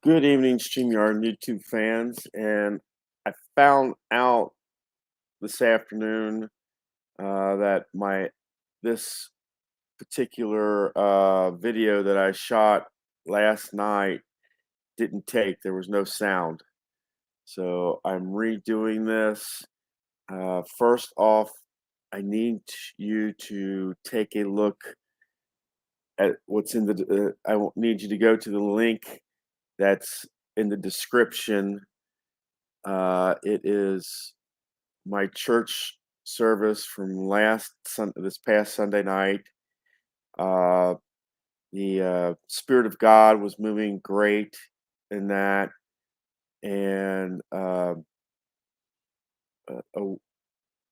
Good evening, StreamYard YouTube fans. And I found out this afternoon that my this particular video that I shot last night didn't take. There was no sound. So I'm redoing this. First off, I need you to take a look at what's in the. Need you to go to the link that's in the description. It is my church service from this past Sunday night. Uh, the Spirit of God was moving great in that, and a,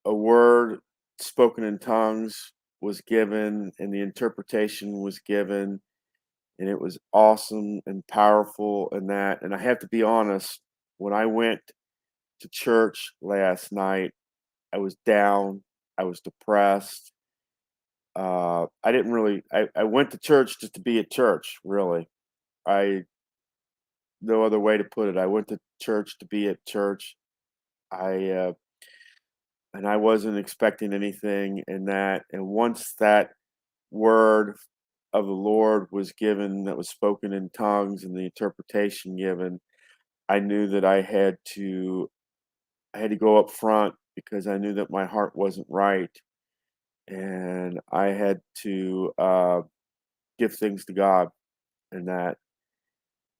a word spoken in tongues was given, and the interpretation was given, and it was awesome and powerful in that. And I have to be honest, when I went to church last night, I was down, I was depressed. I didn't really. I went to church just to be at church. Really, I no other way to put it. I went to church to be at church. I and I wasn't expecting anything in that. And once that word of the Lord was given, that was spoken in tongues, and the interpretation given, I knew that I had to go up front because I knew that my heart wasn't right, and I had to give things to God in that.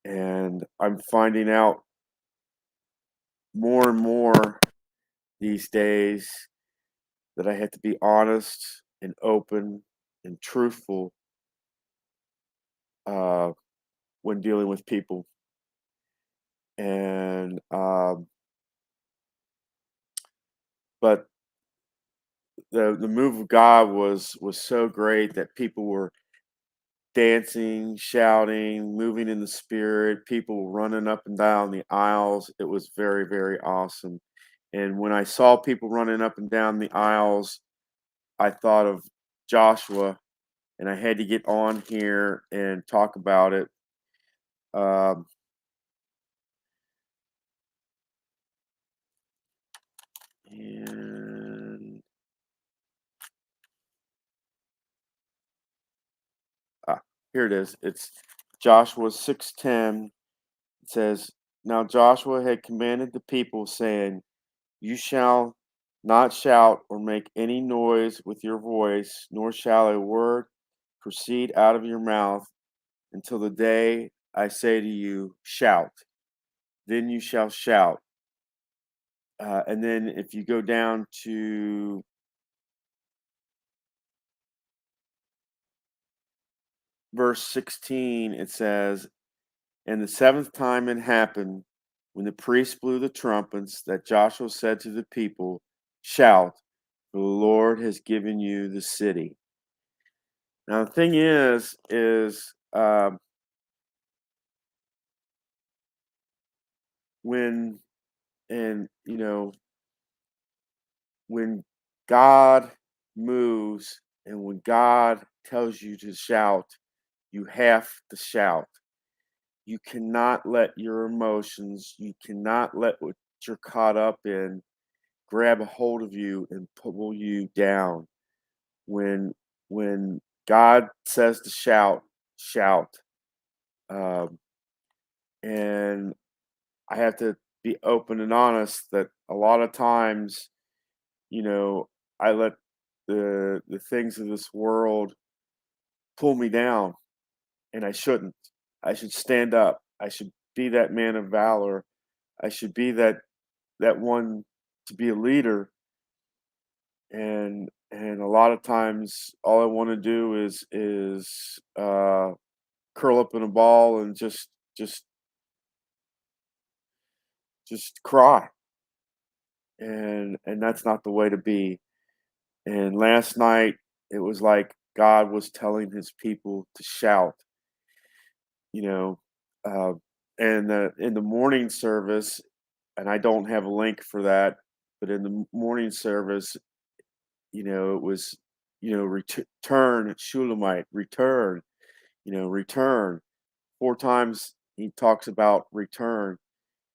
And I'm finding out more and more these days that I have to be honest and open and truthful uh, when dealing with people. And but the move of God was so great that people were dancing, shouting, moving in the spirit, people running up and down the aisles. It was very, very awesome. And when I saw people running up and down the aisles, I thought of Joshua, and I had to get on here and talk about it. Um, and ah, Here it is. It's Joshua 6:10. It says, "Now Joshua had commanded the people, saying, 'You shall not shout or make any noise with your voice, nor shall a word proceed out of your mouth until the day I say to you, shout. Then you shall shout.'" And then if you go down to verse 16, it says, "And the seventh time it happened, when the priests blew the trumpets, that Joshua said to the people, 'Shout, for the Lord has given you the city.'" Now the thing is when and you know when God moves and when God tells you to shout, you have to shout. You cannot let your emotions, you cannot let what you're caught up in grab a hold of you and pull you down. When when God says to shout, shout. Um, and I have to be open and honest that a lot of times, you know, I let the things of this world pull me down, and I shouldn't. I should stand up. I should be that man of valor. I should be that one to be a leader. And a lot of times all I want to do is curl up in a ball and just just cry. And that's not the way to be. And last night it was like God was telling his people to shout, you know. Uh, and in the morning service, and I don't have a link for that, but in the morning service, it was, return Shulamite, return, return 4 times. he talks about return,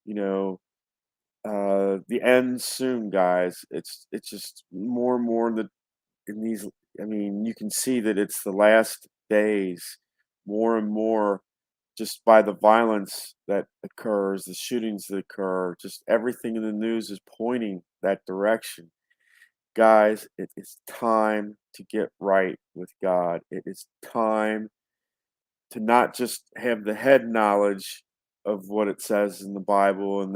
you know, the end soon, guys. It's just more and more in these. I mean, you can see that it's the last days, more and more, just by the violence that occurs, the shootings that occur, just everything in the news is pointing that direction. Guys, it is time to get right with God. It is time to not just have the head knowledge of what it says in the Bible and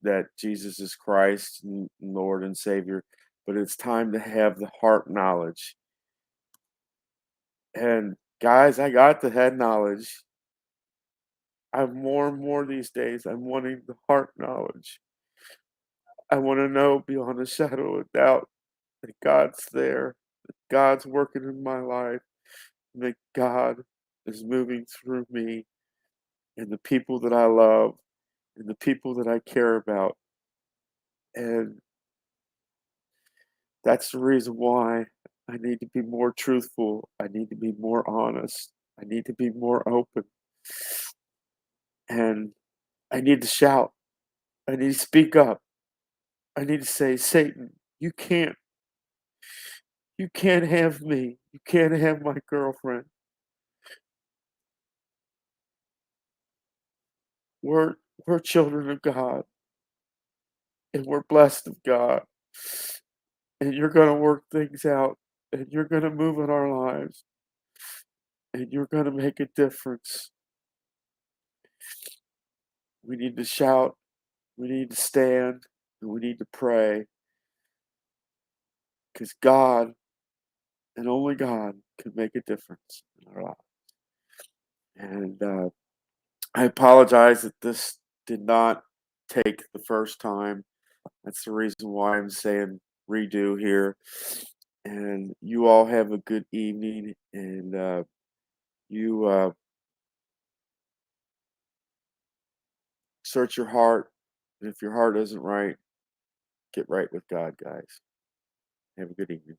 that Jesus is Christ and Lord and Savior, but it's time to have the heart knowledge. And guys, I got the head knowledge. I'm more and more these days. I'm wanting the heart knowledge. I want to know beyond a shadow of doubt that God's there, that God's working in my life, and that God is moving through me and the people that I love and the people that I care about. And that's the reason why I need to be more truthful. I need to be more honest. I need to be more open. And I need to shout. I need to speak up. I need to say, Satan, you can't have me. You can't have my girlfriend. We're we're children of God and we're blessed of God. And you're gonna work things out and you're gonna move in our lives and you're gonna make a difference. We need to shout, we need to stand, and we need to pray because God and only God can make a difference in our lives. And I apologize that this did not take the first time. That's the reason why I'm saying redo here. And you all have a good evening. And you search your heart. And if your heart isn't right, get right with God, guys. Have a good evening.